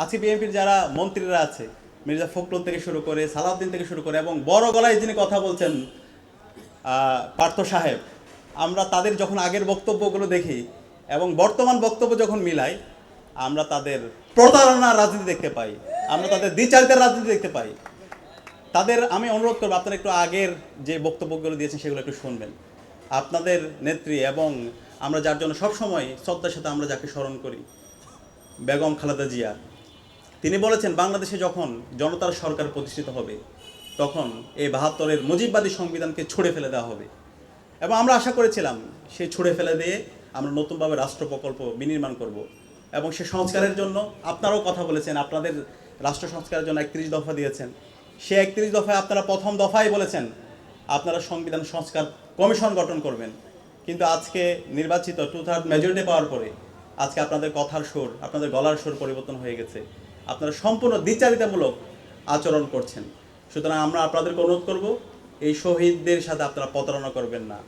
আজকে বিএনপির যারা মন্ত্রীরা আছে, মির্জা ফখরুল থেকে শুরু করে সালাউদ্দিন থেকে শুরু করে এবং বড় গলায় যিনি কথা বলছেন পার্থ সাহেব, আমরা তাদের যখন আগের বক্তব্যগুলো দেখি এবং বর্তমান বক্তব্য যখন মিলাই, আমরা তাদের প্রতারণার রাজনীতি দেখতে পাই, আমরা তাদের দ্বিচারিতার রাজনীতি দেখতে পাই। তাদের আমি অনুরোধ করবো আপনারা একটু আগের যে বক্তব্যগুলো দিয়েছেন সেগুলো একটু শুনবেন। আপনাদের নেত্রী এবং আমরা যার জন্য সবসময় শ্রদ্ধার সাথে আমরা যাকে স্মরণ করি, বেগম খালেদা জিয়া, তিনি বলেছেন বাংলাদেশে যখন জনতার সরকার প্রতিষ্ঠিত হবে তখন এই ৭২-এর মুজিববাদী সংবিধানকে ছুঁড়ে ফেলে দেওয়া হবে। এবং আমরা আশা করেছিলাম সেই ছুঁড়ে ফেলে দিয়ে আমরা নতুনভাবে রাষ্ট্র প্রকল্প বিনির্মাণ করব। এবং সে সংস্কারের জন্য আপনারাও কথা বলেছেন, আপনাদের রাষ্ট্র সংস্কারের জন্য ৩১ দফা দিয়েছেন। সে ৩১ দফায় আপনারা প্রথম দফায় বলেছেন আপনারা সংবিধান সংস্কার কমিশন গঠন করবেন। কিন্তু আজকে নির্বাচিত 2/3 মেজরিটি পাওয়ার পরে আজকে আপনাদের কথার সুর, আপনাদের গলার সুর পরিবর্তন হয়ে গেছে। আপনারা সম্পূর্ণ দ্বিচারিতামূলক আচরণ করছেন। সুতরাং আমরা আপনাদেরকে অনুরোধ করব এই শহীদদের সাথে আপনারা প্রতারণা করবেন না।